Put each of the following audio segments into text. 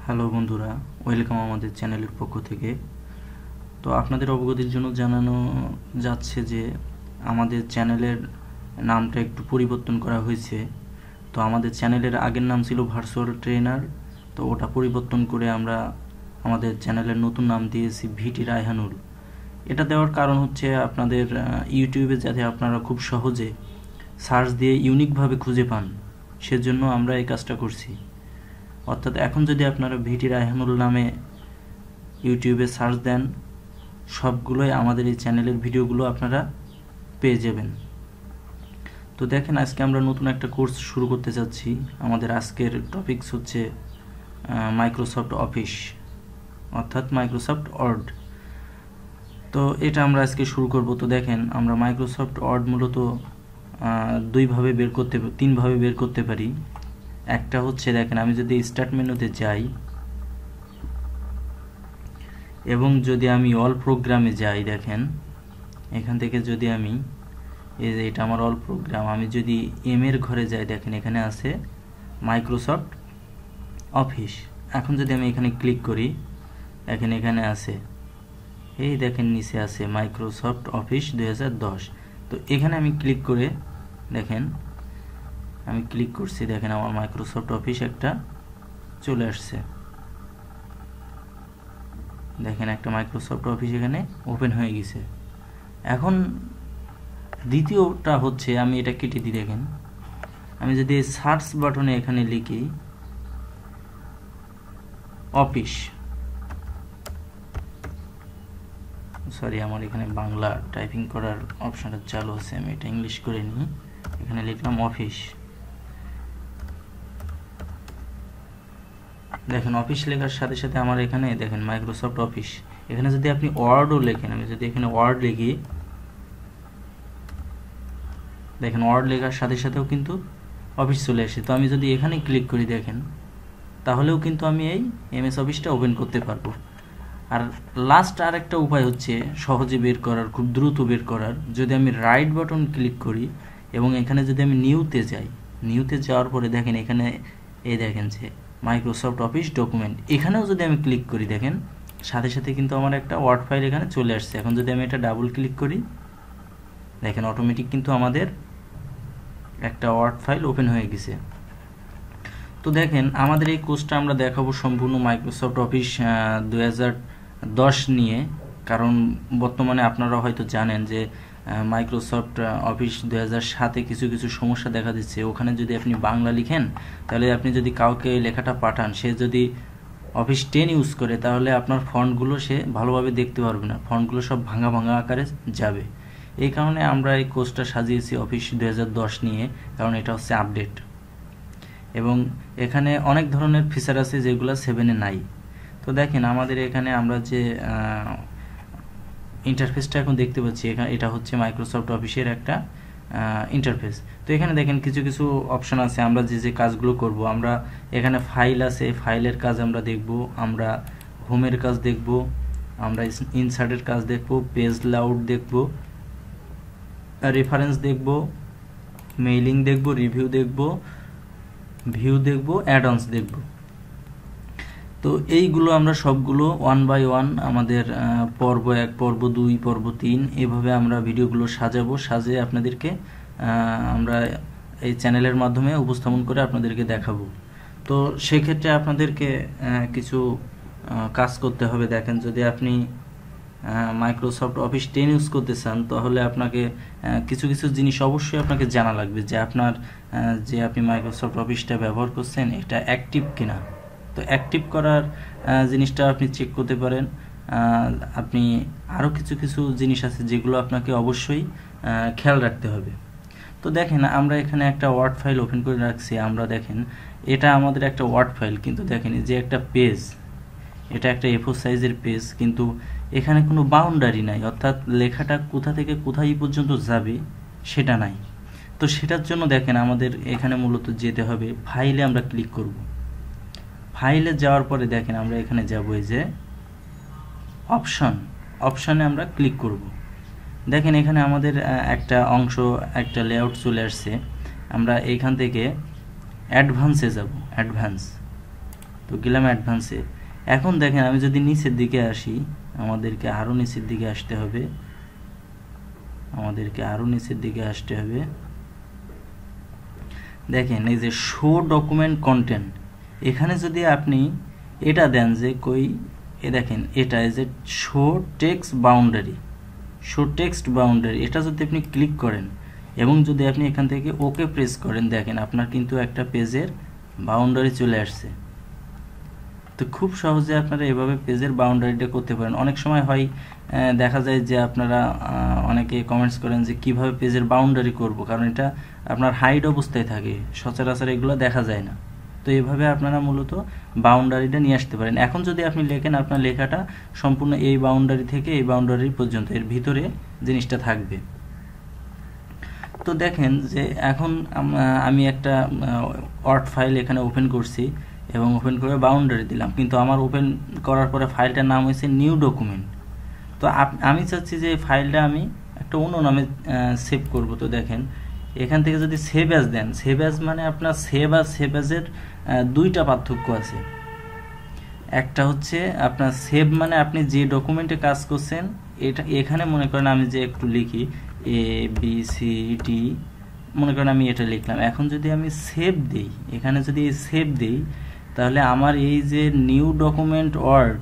Hello বন্ধুরা, welcome আমাদের চ্যানেলের পক্ষ থেকে। তো আপনাদের অবগতির জন্য জানানো যাচ্ছে যে আমাদের চ্যানেলের নামটা একটু পরিবর্তন করা হয়েছে। তো আমাদের চ্যানেলের আগের নাম ছিল ভার্চুয়াল ট্রেনার, তো ওটা পরিবর্তন করে আমরা আমাদের চ্যানেলের নতুন নাম দিয়েছি ভিটি রায়হানুল। এটা দেওয়ার কারণ হচ্ছে আপনাদের ইউটিউবে যাতে আপনারা খুব সহজে সার্চ দিয়ে ইউনিকভাবে খুঁজে পান, সেজন্য আমরা এই কাজটা করছি। অর্থাৎ এখন যদি আপনারা ভিটি রায়হানুল নামে ইউটিউবে সার্চ দেন, সবগুলোই আমাদের এই চ্যানেলের ভিডিওগুলো আপনারা পেয়ে যাবেন। তো দেখেন, আজকে আমরা নতুন একটা কোর্স শুরু করতে যাচ্ছি। আমাদের আজকের টপিকস হচ্ছে মাইক্রোসফট অফিস, অর্থাৎ মাইক্রোসফট ওয়ার্ড। তো এটা আমরা আজকে শুরু করব। তো দেখেন, আমরা মাইক্রোসফট ওয়ার্ড মূলত তিনভাবে বের করতে পারি। একটা হচ্ছে, দেখেন, আমি যদি স্টার্ট মেনুতে যাই এবং যদি আমি অল প্রোগ্রামে যাই, দেখেন এখান থেকে যদি আমি এটা আমার অল প্রোগ্রাম, আমি যদি এম এর ঘরে যাই, দেখেন এখানে আছে মাইক্রোসফট অফিস। এখন যদি আমি এখানে ক্লিক করি, দেখেন এখানে আছে, এই দেখেন নিচে আছে মাইক্রোসফট অফিস 2010। তো এখানে আমি ক্লিক করে, দেখেন আমি ক্লিক করছি, দেখেন আমার মাইক্রোসফট অফিস একটা চলে আসছে। দেখেন একটা মাইক্রোসফট অফিস এখানে ওপেন হয়ে গেছে। এখন দ্বিতীয়টা হচ্ছে, আমি এটা কেটে দিই। দেখেন আমি যদি সার্চ বাটনে এখানে লিখি অফিস, সরি আমার এখানে বাংলা টাইপিং করার অপশনটা চালু আছে, আমি এটা ইংলিশ করে নিই। এখানে লিখলাম অফিস। দেখেন অফিস লেখার সাথে সাথে আমার এখানে দেখেন মাইক্রোসফট অফিস। এখানে যদি আপনি ওয়ার্ডও লেখেন, আমি যদি এখানে ওয়ার্ড লিখি, দেখেন ওয়ার্ড লেখার সাথে সাথেও কিন্তু অফিস চলে আসে। তো আমি যদি এখানে ক্লিক করি, দেখেন তাহলেও কিন্তু আমি এই এমএস অফিসটা ওপেন করতে পারবো। আর লাস্ট আর একটা উপায় হচ্ছে সহজে বের করার, খুব দ্রুত বের করার। যদি আমি রাইট বাটন ক্লিক করি এবং এখানে যদি আমি নিউতে যাই, নিউতে যাওয়ার পরে দেখেন এখানে এই দেখেন যে মাইক্রোসফট অফিস ডকুমেন্ট, এখানেও যদি আমি ক্লিক করি, দেখেন সাথে সাথে কিন্তু আমার একটা ওয়ার্ড ফাইল এখানে চলে আসছে। এখন যদি আমি এটা ডাবল ক্লিক করি, দেখেন অটোমেটিক কিন্তু আমাদের একটা ওয়ার্ড ফাইল ওপেন হয়ে গেছে। তো দেখেন আমাদের এই কোর্সটা আমরা দেখাবো সম্পূর্ণ মাইক্রোসফট অফিস 2010 নিয়ে, কারণ বর্তমানে আপনারা হয়তো জানেন যে মাইক্রোসফট অফিস 2007-এ কিছু কিছু সমস্যা দেখা দিচ্ছে। ওখানে যদি আপনি বাংলা লিখেন, তাহলে আপনি যদি কাউকে লেখাটা পাঠান, সে যদি অফিস 10 ইউজ করে, তাহলে আপনার ফন্টগুলো সে ভালোভাবে দেখতে পারবে না, ফন্টগুলো সব ভাঙা ভাঙা আকারে যাবে। এই কারণে আমরা এই কোর্সটা সাজিয়েছি অফিস 2010 নিয়ে, কারণ এটা হচ্ছে আপডেট এবং এখানে অনেক ধরনের ফিচার আছে যেগুলো 7-এ নাই। তো দেখেন আমাদের এখানে আমরা যে ইন্টারফেসটা এখন দেখতে পাচ্ছি, এটা হচ্ছে মাইক্রোসফট অফিসের একটা ইন্টারফেস। তো এখানে দেখেন কিছু কিছু অপশন আছে, আমরা যে যে কাজগুলো করব, আমরা এখানে ফাইল আছে, ফাইলের কাজ আমরা দেখব, আমরা হোমের কাজ দেখব, আমরা ইনসার্টের কাজ দেখব, পেজ লেআউট দেখব, রেফারেন্স দেখব, মেইলিং দেখব, রিভিউ দেখব, ভিউ দেখব, অ্যাড-অনস দেখব। তো এইগুলো আমরা সবগুলো ওয়ান বাই ওয়ান আমাদের পর্ব 1, পর্ব 2, পর্ব 3 এভাবে আমরা ভিডিওগুলো সাজিয়ে আপনাদেরকে আমরা এই চ্যানেলের মাধ্যমে উপস্থাপন করে আপনাদেরকে দেখাবো। তো সেক্ষেত্রে আপনাদেরকে কিছু কাজ করতে হবে। দেখেন যদি আপনি মাইক্রোসফট অফিস 10 ইউজ করতে চান, তাহলে আপনাকে কিছু কিছু জিনিস অবশ্যই আপনাকে জানা লাগবে, যে আপনার যে আপনি মাইক্রোসফট অফিসটা ব্যবহার করছেন এটা অ্যাক্টিভ কিনা। তো অ্যাক্টিভ করার জিনিসটা আপনি চেক করতে পারেন। আপনি আরও কিছু কিছু জিনিস আছে যেগুলো আপনাকে অবশ্যই খেয়াল রাখতে হবে। তো দেখেন আমরা এখানে একটা ওয়ার্ড ফাইল ওপেন করে রাখছি। আমরা দেখেন এটা আমাদের একটা ওয়ার্ড ফাইল, কিন্তু দেখেন যে একটা পেজ, এটা একটা A4 সাইজের পেজ, কিন্তু এখানে কোনো বাউন্ডারি নাই, অর্থাৎ লেখাটা কোথা থেকে কোথায় পর্যন্ত যাবে সেটা নাই। তো সেটার জন্য দেখেন আমাদের এখানে মূলত যেতে হবে ফাইলে, আমরা ক্লিক করব। ফাইলে যাওয়ার পরে দেখেন আমরা এখানে যাব, এই যে অপশনে আমরা ক্লিক করব। দেখেন এখানে আমাদের একটা অংশ, একটা লেআউট চলে আসছে। আমরা এইখান থেকে অ্যাডভান্সে যাব, তো গেলাম অ্যাডভান্সে। এখন দেখেন আমি যদি নিচের দিকে আসি, আমাদেরকে আরও নিচের দিকে আসতে হবে, দেখেন এই যে শো ডকুমেন্ট কন্টেন্ট, এখানে যদি আপনি এটা দেন যে দেখেন এটা এই যে শো টেক্সট বাউন্ডারি, এটা যদি আপনি ক্লিক করেন এবং যদি আপনি এখান থেকে ওকে প্রেস করেন, দেখেন আপনার কিন্তু একটা পেজের বাউন্ডারি চলে আসছে। তো খুব সহজে আপনারা এভাবে পেজের বাউন্ডারিটা করতে পারেন। অনেক সময় হয় দেখা যায় যে আপনারা অনেকে কমেন্টস করেন যে কিভাবে পেজের বাউন্ডারি করব, কারণ এটা আপনার হাইড অবস্থায় থাকে, সচরাচর এগুলো দেখা যায় না। তো এইভাবে আপনারা মূলত বাউন্ডারিটা নিয়ে আসতে পারেন। এখন যদি আপনি লেখেন, আপনার লেখাটা সম্পূর্ণ এই বাউন্ডারি থেকে এই বাউন্ডারি পর্যন্ত, এর ভিতরে জিনিসটা থাকবে। তো দেখেন যে এখন আমি একটা ওয়ার্ড ফাইল এখানে ওপেন করছি এবং ওপেন করে বাউন্ডারি দিলাম, কিন্তু আমার ওপেন করার পরে ফাইলটার নাম হয়েছে নিউ ডকুমেন্ট। তো আমি চাচ্ছি যে ফাইলটা আমি একটা অন্য নামে সেভ করব। তো দেখেন এখান থেকে যদি সেভ অ্যাজ দেন, সেভ অ্যাজ মানে আপনার সেভ অ্যাজের দুইটা পার্থক্য আছে। একটা হচ্ছে আপনার সেভ মানে আপনি যে ডকুমেন্টে কাজ করছেন, এটা এখানে মনে করেন আমি যে একটু লিখি ABCD, মনে করেন আমি এটা লিখলাম। এখন যদি আমি সেভ দিই, এখানে যদি সেভ দিই, তাহলে আমার এই যে new document word,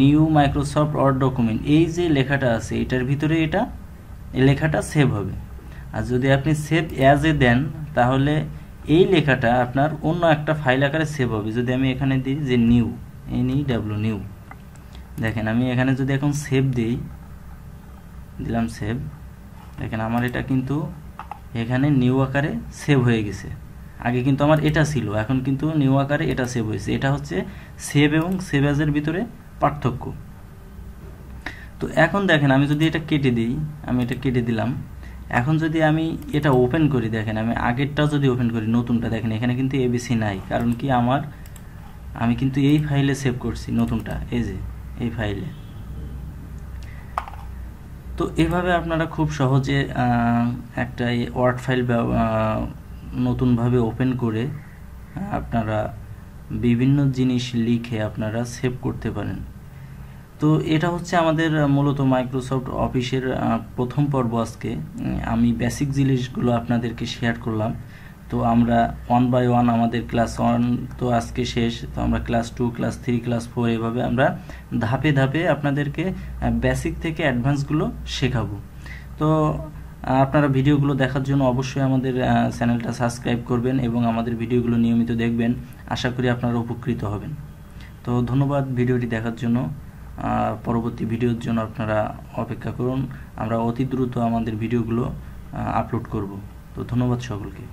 new Microsoft word document, এই যে লেখাটা আছে এটার ভিতরে এই লেখাটা সেভ হবে। আর যদি আপনি সেভ অ্যাজ এ দেন, তাহলে এই লেখাটা আপনার অন্য একটা ফাইল আকারে সেভ হবে। যদি আমি এখানে দিই যে নিউ, NEW, দেখেন আমি এখানে যদি এখন সেভ দিলাম সেভ, দেখেন আমার এটা কিন্তু এখানে নিউ আকারে সেভ হয়ে গেছে। আগে কিন্তু আমার এটা ছিল, এখন কিন্তু নিউ আকারে এটা সেভ হয়েছে। এটা হচ্ছে সেভ এবং সেভ অ্যাজের ভিতরে পার্থক্য। তো এখন দেখেন আমি যদি এটা কেটে দিই, আমি এটা কেটে দিলাম। এখন যদি আমি এটা ওপেন করি, দেখেন আমি আগেরটাও যদি ওপেন করি, নতুনটা, দেখেন এখানে কিন্তু ABC নাই, কারণ কি আমি কিন্তু এই ফাইলে সেভ করছি নতুনটা, এই যে এই ফাইলে। তো এভাবে আপনারা খুব সহজে একটা ওয়ার্ড ফাইল নতুনভাবে ওপেন করে আপনারা বিভিন্ন জিনিস লিখে আপনারা সেভ করতে পারেন। তো এটা হচ্ছে আমাদের মূলত মাইক্রোসফট অফিসের প্রথম পর্ব। আজকে আমি বেসিক জিনিসগুলো আপনাদেরকে শেয়ার করলাম। তো আমরা 1 বাই 1 আমাদের ক্লাস 1 তো আজকে শেষ, তো আমরা ক্লাস 2, ক্লাস 3, ক্লাস 4 এভাবে আমরা ধাপে ধাপে আপনাদেরকে বেসিক থেকে অ্যাডভান্সগুলো শেখাবো। তো আপনারা ভিডিওগুলো দেখার জন্য অবশ্যই আমাদের চ্যানেলটা সাবস্ক্রাইব করবেন এবং আমাদের ভিডিওগুলো নিয়মিত দেখবেন। আশা করি আপনারা উপকৃত হবেন। তো ধন্যবাদ ভিডিওটি দেখার জন্য। পরবর্তী ভিডিওর জন্য আপনারা অপেক্ষা করুন, আমরা অতি দ্রুত আমাদের ভিডিওগুলো আপলোড করব। তো ধন্যবাদ সকলকে।